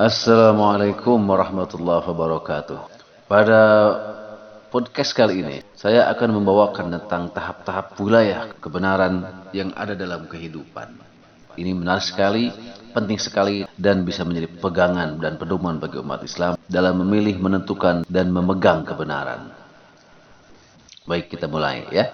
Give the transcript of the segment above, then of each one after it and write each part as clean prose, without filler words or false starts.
Assalamualaikum warahmatullahi wabarakatuh. Pada podcast kali ini, saya akan membawakan tentang tahap-tahap wilayah kebenaran yang ada dalam kehidupan. Ini menarik sekali, penting sekali, dan bisa menjadi pegangan dan pedoman bagi umat Islam dalam memilih, menentukan, dan memegang kebenaran. Baik, kita mulai ya.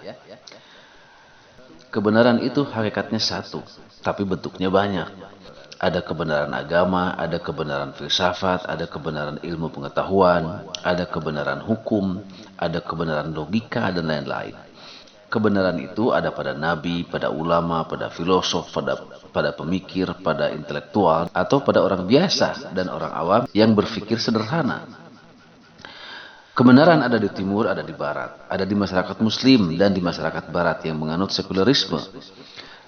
Kebenaran itu hakikatnya satu, tapi bentuknya banyak. Ada kebenaran agama, ada kebenaran filsafat, ada kebenaran ilmu pengetahuan, ada kebenaran hukum, ada kebenaran logika, dan lain-lain. Kebenaran itu ada pada nabi, pada ulama, pada filosof, pada pemikir, pada intelektual, atau pada orang biasa dan orang awam yang berpikir sederhana. Kebenaran ada di timur, ada di barat, ada di masyarakat muslim dan di masyarakat barat yang menganut sekularisme.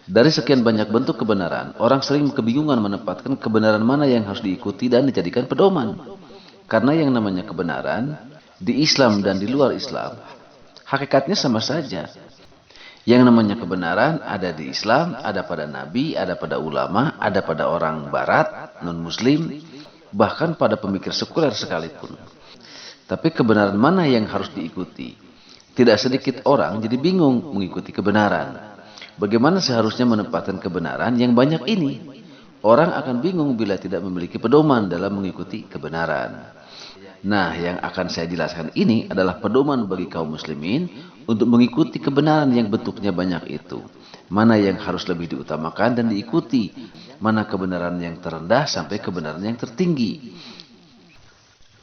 Dari sekian banyak bentuk kebenaran, orang sering kebingungan menempatkan kebenaran mana yang harus diikuti dan dijadikan pedoman. Karena yang namanya kebenaran, di Islam dan di luar Islam, hakikatnya sama saja. Yang namanya kebenaran ada di Islam, ada pada Nabi, ada pada ulama, ada pada orang Barat, non-Muslim, bahkan pada pemikir sekuler sekalipun. Tapi kebenaran mana yang harus diikuti? Tidak sedikit orang jadi bingung mengikuti kebenaran. Bagaimana seharusnya menempatkan kebenaran yang banyak ini? Orang akan bingung bila tidak memiliki pedoman dalam mengikuti kebenaran. Nah, yang akan saya jelaskan ini adalah pedoman bagi kaum muslimin untuk mengikuti kebenaran yang bentuknya banyak itu. Mana yang harus lebih diutamakan dan diikuti. Mana kebenaran yang terendah sampai kebenaran yang tertinggi.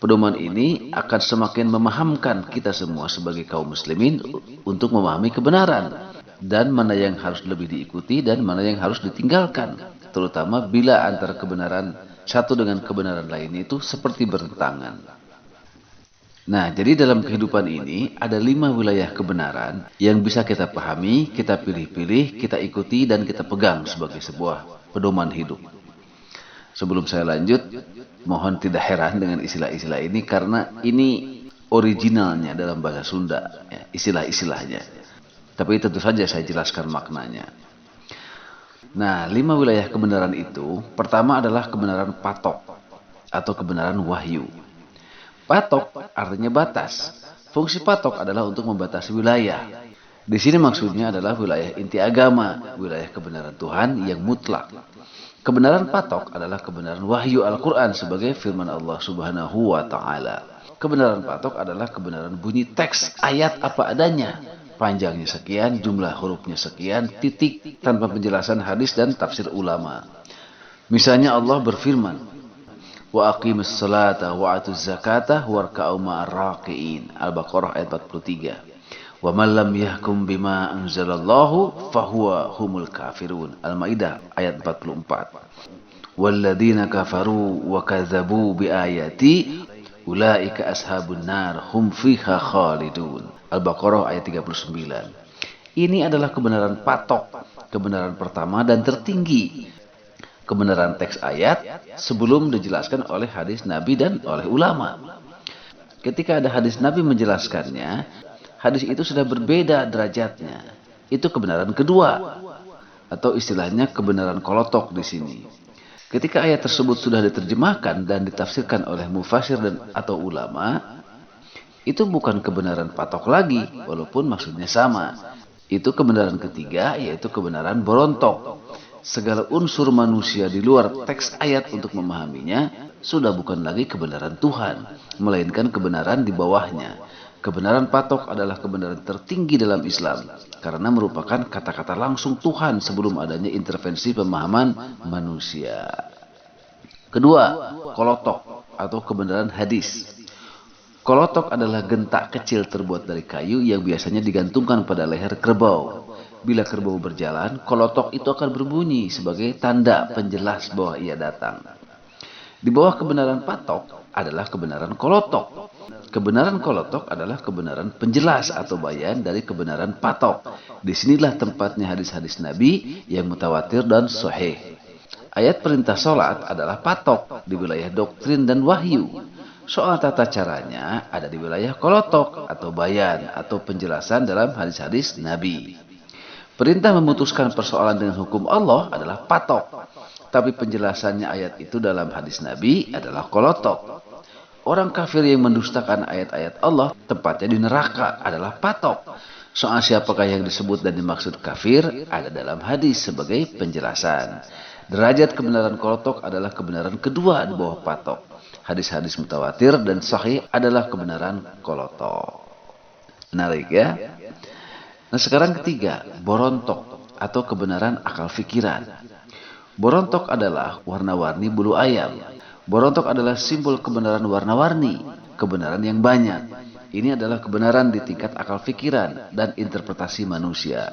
Pedoman ini akan semakin memahamkan kita semua sebagai kaum muslimin untuk memahami kebenaran. Dan mana yang harus lebih diikuti dan mana yang harus ditinggalkan. Terutama bila antara kebenaran satu dengan kebenaran lain itu seperti bertentangan. Nah, jadi dalam kehidupan ini ada 5 wilayah kebenaran yang bisa kita pahami, kita pilih-pilih, kita ikuti dan kita pegang sebagai sebuah pedoman hidup. Sebelum saya lanjut, mohon tidak heran dengan istilah-istilah ini karena ini originalnya dalam bahasa Sunda, ya, istilah-istilahnya. Tapi tentu saja saya jelaskan maknanya. Nah, 5 wilayah kebenaran itu, pertama adalah kebenaran patok atau kebenaran wahyu. Patok artinya batas. Fungsi patok adalah untuk membatasi wilayah. Di sini maksudnya adalah wilayah inti agama, wilayah kebenaran Tuhan yang mutlak. Kebenaran patok adalah kebenaran wahyu Al-Quran sebagai firman Allah Subhanahu wa Ta'ala. Kebenaran patok adalah kebenaran bunyi teks ayat apa adanya. Panjangnya sekian, jumlah hurufnya sekian, titik, tanpa penjelasan hadis dan tafsir ulama. Misalnya Allah berfirman, wa aqimus salata wa atuz zakata warka'u ma'ar raqiin. Al-Baqarah ayat 43. Wa man lam yahkum bima anzalallahu fahuwa humul kafirun. Al-Maidah ayat 44. Walladzina kafaru wa kadzabu biayati ulaika ashabun nar hum fiha khalidun. Al-Baqarah ayat 39. Ini adalah kebenaran patok, kebenaran pertama dan tertinggi. Kebenaran teks ayat sebelum dijelaskan oleh hadis Nabi dan oleh ulama. Ketika ada hadis Nabi menjelaskannya, hadis itu sudah berbeda derajatnya. Itu kebenaran kedua atau istilahnya kebenaran kolotok di sini. Ketika ayat tersebut sudah diterjemahkan dan ditafsirkan oleh mufassir dan atau ulama, itu bukan kebenaran patok lagi, walaupun maksudnya sama. Itu kebenaran ketiga, yaitu kebenaran berontok. Segala unsur manusia di luar teks ayat untuk memahaminya, sudah bukan lagi kebenaran Tuhan, melainkan kebenaran di bawahnya. Kebenaran patok adalah kebenaran tertinggi dalam Islam, karena merupakan kata-kata langsung Tuhan sebelum adanya intervensi pemahaman manusia. Kedua, kolotok atau kebenaran hadis. Kolotok adalah gentak kecil terbuat dari kayu yang biasanya digantungkan pada leher kerbau. Bila kerbau berjalan, kolotok itu akan berbunyi sebagai tanda penjelas bahwa ia datang. Di bawah kebenaran patok adalah kebenaran kolotok. Kebenaran kolotok adalah kebenaran penjelas atau bayan dari kebenaran patok. Disinilah tempatnya hadis-hadis Nabi yang mutawatir dan sahih. Ayat perintah sholat adalah patok di wilayah doktrin dan wahyu. Soal tata caranya ada di wilayah kolotok atau bayan atau penjelasan dalam hadis-hadis Nabi. Perintah memutuskan persoalan dengan hukum Allah adalah patok. Tapi penjelasannya ayat itu dalam hadis Nabi adalah kolotok. Orang kafir yang mendustakan ayat-ayat Allah, tempatnya di neraka, adalah patok. Soal siapakah yang disebut dan dimaksud kafir, ada dalam hadis sebagai penjelasan. Derajat kebenaran kolotok adalah kebenaran kedua di bawah patok. Hadis-hadis mutawatir dan sahih adalah kebenaran kolotok. Menarik ya. Nah sekarang ketiga, borontok atau kebenaran akal fikiran. Borontok adalah warna-warni bulu ayam. Borontok adalah simbol kebenaran warna-warni, kebenaran yang banyak. Ini adalah kebenaran di tingkat akal fikiran dan interpretasi manusia.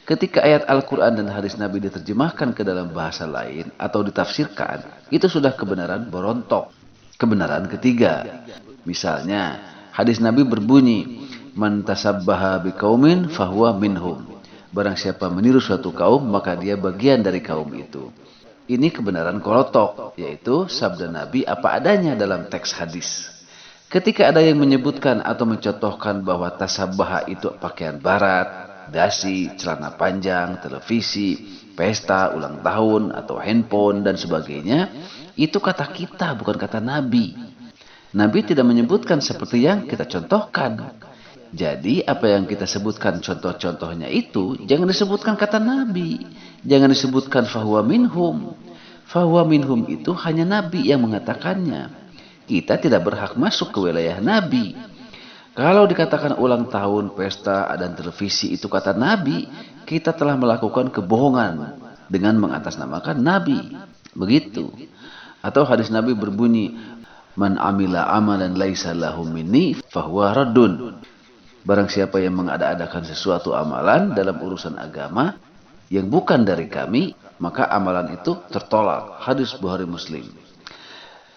Ketika ayat Al-Quran dan hadis Nabi diterjemahkan ke dalam bahasa lain atau ditafsirkan, itu sudah kebenaran borontok. Kebenaran ketiga. Misalnya, hadis Nabi berbunyi, "Man tasabbaha biqaumin fahuwa minhum." Barang siapa meniru suatu kaum, maka dia bagian dari kaum itu. Ini kebenaran kolotok, yaitu sabda Nabi apa adanya dalam teks hadis. Ketika ada yang menyebutkan atau mencontohkan bahwa tasabbaha itu pakaian barat, dasi, celana panjang, televisi, pesta, ulang tahun, atau handphone, dan sebagainya, itu kata kita, bukan kata Nabi. Nabi tidak menyebutkan seperti yang kita contohkan. Jadi apa yang kita sebutkan contoh-contohnya itu jangan disebutkan kata Nabi. Jangan disebutkan fahuwa minhum. Fahuwa minhum itu hanya Nabi yang mengatakannya. Kita tidak berhak masuk ke wilayah Nabi. Kalau dikatakan ulang tahun, pesta, dan televisi itu kata Nabi, kita telah melakukan kebohongan dengan mengatasnamakan Nabi. Begitu. Atau hadis Nabi berbunyi, "Man amila amalan laisa lahu minni fahuwa raddun." Barang siapa yang mengada-adakan sesuatu amalan dalam urusan agama yang bukan dari kami, maka amalan itu tertolak. Hadis Bukhari Muslim.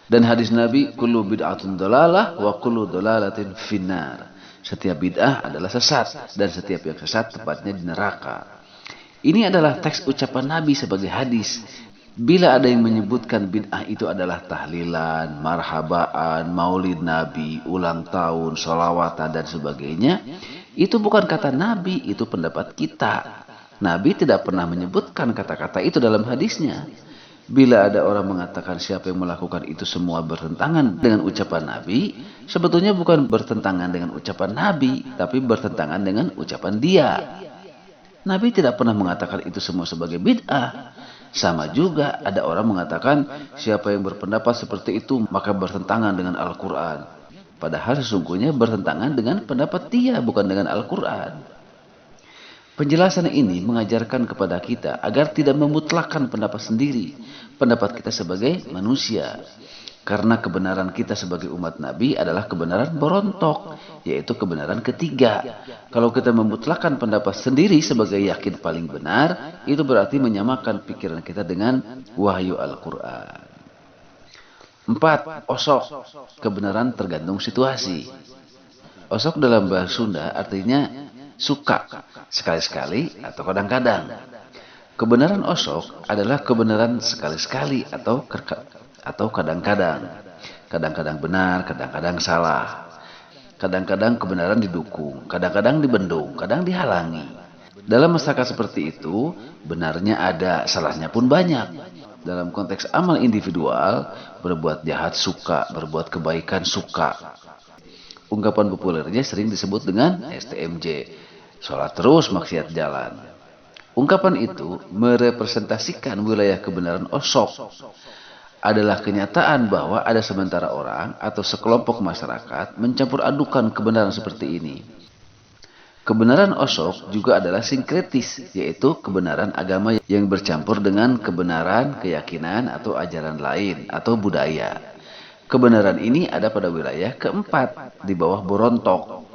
Dan hadis Nabi, kullu bid'atun dalalah wa kullu dalalatin finnar. Setiap bid'ah adalah sesat dan setiap yang sesat tepatnya di neraka. Ini adalah teks ucapan Nabi sebagai hadis. Bila ada yang menyebutkan bid'ah itu adalah tahlilan, marhabaan, maulid Nabi, ulang tahun, sholawatan, dan sebagainya, itu bukan kata Nabi, itu pendapat kita. Nabi tidak pernah menyebutkan kata-kata itu dalam hadisnya. Bila ada orang mengatakan siapa yang melakukan itu semua bertentangan dengan ucapan Nabi, sebetulnya bukan bertentangan dengan ucapan Nabi, tapi bertentangan dengan ucapan dia. Nabi tidak pernah mengatakan itu semua sebagai bid'ah. Sama juga ada orang mengatakan siapa yang berpendapat seperti itu maka bertentangan dengan Al-Quran. Padahal sesungguhnya bertentangan dengan pendapat dia, bukan dengan Al-Quran. Penjelasan ini mengajarkan kepada kita agar tidak memutlakkan pendapat sendiri, pendapat kita sebagai manusia. Karena kebenaran kita sebagai umat Nabi adalah kebenaran berontok, yaitu kebenaran ketiga. Kalau kita memutlakkan pendapat sendiri sebagai yakin paling benar, itu berarti menyamakan pikiran kita dengan wahyu Al-Quran. 4. Osok. Kebenaran tergantung situasi. Osok dalam bahasa Sunda artinya suka, sekali-sekali atau kadang-kadang. Kebenaran osok adalah kebenaran sekali-sekali atau kadang-kadang. Kadang-kadang benar, kadang-kadang salah. Kadang-kadang kebenaran didukung, kadang-kadang dibendung, kadang dihalangi. Dalam masyarakat seperti itu, benarnya ada, salahnya pun banyak. Dalam konteks amal individual, berbuat jahat suka, berbuat kebaikan suka. Ungkapan populernya sering disebut dengan STMJ, sholat terus maksiat jalan. Ungkapan itu merepresentasikan wilayah kebenaran osok. Adalah kenyataan bahwa ada sementara orang atau sekelompok masyarakat mencampur adukan kebenaran seperti ini. Kebenaran osok juga adalah sinkretis, yaitu kebenaran agama yang bercampur dengan kebenaran, keyakinan, atau ajaran lain, atau budaya. Kebenaran ini ada pada wilayah keempat, di bawah borontok.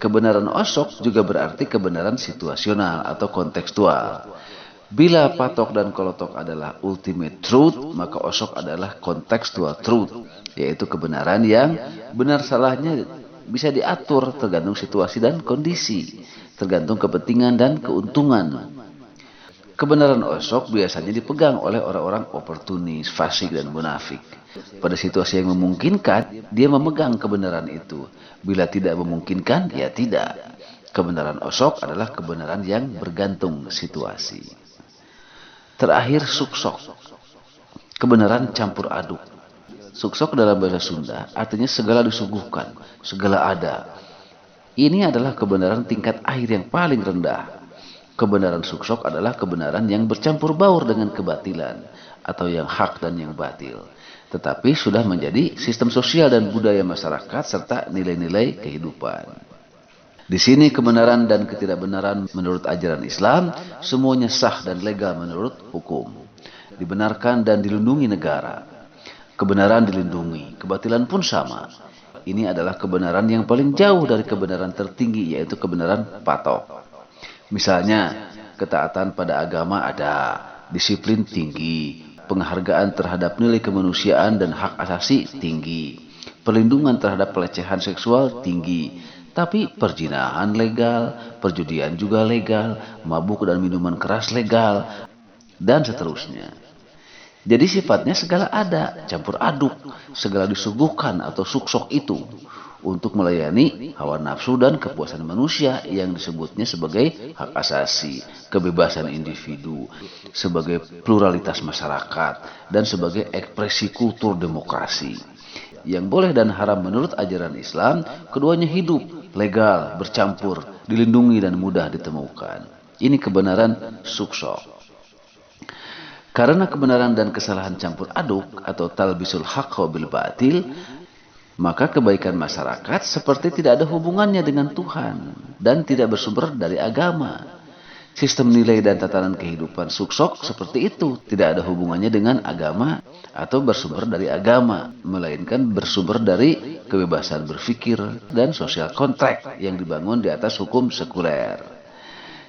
Kebenaran osok juga berarti kebenaran situasional atau kontekstual. Bila patok dan kolotok adalah ultimate truth, maka osok adalah contextual truth, yaitu kebenaran yang benar salahnya bisa diatur tergantung situasi dan kondisi, tergantung kepentingan dan keuntungan. Kebenaran osok biasanya dipegang oleh orang-orang oportunis, fasik, dan munafik. Pada situasi yang memungkinkan, dia memegang kebenaran itu. Bila tidak memungkinkan, ya tidak. Kebenaran osok adalah kebenaran yang bergantung situasi. Terakhir, suksok. kebenaran campur aduk. Suksok dalam bahasa Sunda artinya segala disuguhkan, segala ada. Ini adalah kebenaran tingkat akhir yang paling rendah. Kebenaran suksok adalah kebenaran yang bercampur baur dengan kebatilan, atau yang hak dan yang batil. Tetapi sudah menjadi sistem sosial dan budaya masyarakat serta nilai-nilai kehidupan. Di sini kebenaran dan ketidakbenaran menurut ajaran Islam semuanya sah dan legal menurut hukum. Dibenarkan dan dilindungi negara. Kebenaran dilindungi, kebatilan pun sama. Ini adalah kebenaran yang paling jauh dari kebenaran tertinggi, yaitu kebenaran patok. Misalnya, ketaatan pada agama ada, disiplin tinggi, penghargaan terhadap nilai kemanusiaan dan hak asasi tinggi, perlindungan terhadap pelecehan seksual tinggi, tapi perzinahan legal, perjudian juga legal, mabuk dan minuman keras legal, dan seterusnya. Jadi sifatnya segala ada, campur aduk, segala disuguhkan atau suksok itu untuk melayani hawa nafsu dan kepuasan manusia yang disebutnya sebagai hak asasi, kebebasan individu, sebagai pluralitas masyarakat, dan sebagai ekspresi kultur demokrasi. Yang boleh dan haram menurut ajaran Islam, keduanya hidup, legal, bercampur, dilindungi dan mudah ditemukan. Ini kebenaran suksok. Karena kebenaran dan kesalahan campur aduk atau talbisul haqq bil batil, maka kebaikan masyarakat seperti tidak ada hubungannya dengan Tuhan dan tidak bersumber dari agama. Sistem nilai dan tatanan kehidupan suksok seperti itu tidak ada hubungannya dengan agama atau bersumber dari agama, melainkan bersumber dari kebebasan berpikir dan sosial kontrak yang dibangun di atas hukum sekuler.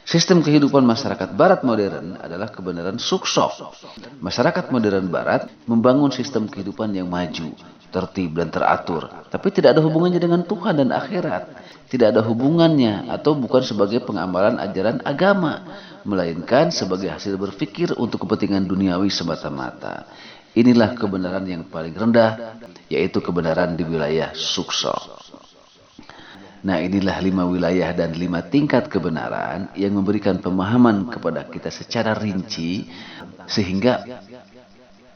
Sistem kehidupan masyarakat barat modern adalah kebenaran suksok. Masyarakat modern barat membangun sistem kehidupan yang maju, tertib dan teratur, tapi tidak ada hubungannya dengan Tuhan dan akhirat. Tidak ada hubungannya atau bukan sebagai pengamalan ajaran agama, melainkan sebagai hasil berpikir untuk kepentingan duniawi semata-mata. Inilah kebenaran yang paling rendah, yaitu kebenaran di wilayah suksok. Nah, inilah 5 wilayah dan 5 tingkat kebenaran yang memberikan pemahaman kepada kita secara rinci sehingga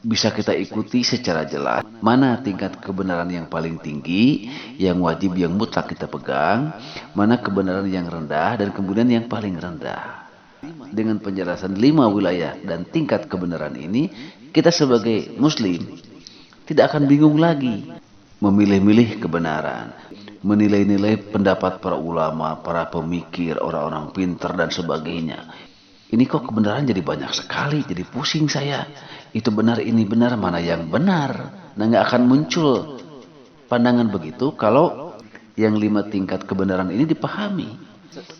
bisa kita ikuti secara jelas mana tingkat kebenaran yang paling tinggi, yang wajib, yang mutlak kita pegang, mana kebenaran yang rendah dan kemudian yang paling rendah. Dengan penjelasan 5 wilayah dan tingkat kebenaran ini, kita sebagai muslim tidak akan bingung lagi memilih-milih kebenaran, menilai-nilai pendapat para ulama, para pemikir, orang-orang pintar dan sebagainya. Ini kok kebenaran jadi banyak sekali, jadi pusing saya. Itu benar, ini benar, mana yang benar? Nah, nggak akan muncul pandangan begitu kalau yang 5 tingkat kebenaran ini dipahami.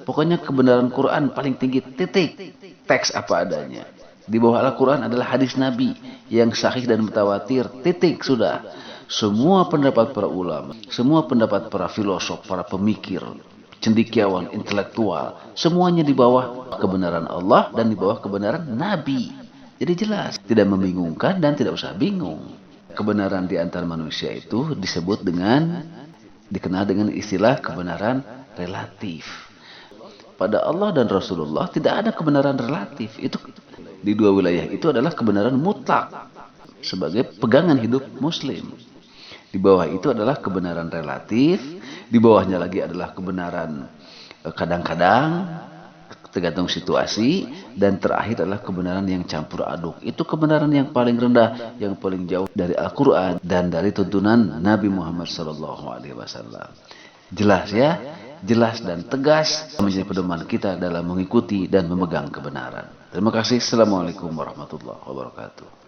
Pokoknya kebenaran Quran paling tinggi, titik. Teks apa adanya. Di bawah Al-Quran adalah hadis Nabi yang sahih dan mutawatir, titik, sudah. Semua pendapat para ulama, semua pendapat para filosof, para pemikir, cendekiawan, intelektual, semuanya di bawah kebenaran Allah dan di bawah kebenaran Nabi. Jadi jelas, tidak membingungkan dan tidak usah bingung. Kebenaran di antara manusia itu dikenal dengan istilah kebenaran relatif. Pada Allah dan Rasulullah tidak ada kebenaran relatif. Itu di 2 wilayah itu adalah kebenaran mutlak sebagai pegangan hidup muslim. Di bawah itu adalah kebenaran relatif, di bawahnya lagi adalah kebenaran kadang-kadang, tergantung situasi, dan terakhir adalah kebenaran yang campur aduk. Itu kebenaran yang paling rendah, yang paling jauh dari Al-Quran dan dari tuntunan Nabi Muhammad SAW. Jelas ya, jelas dan tegas menjadi pedoman kita dalam mengikuti dan memegang kebenaran. Terima kasih. Assalamualaikum warahmatullahi wabarakatuh.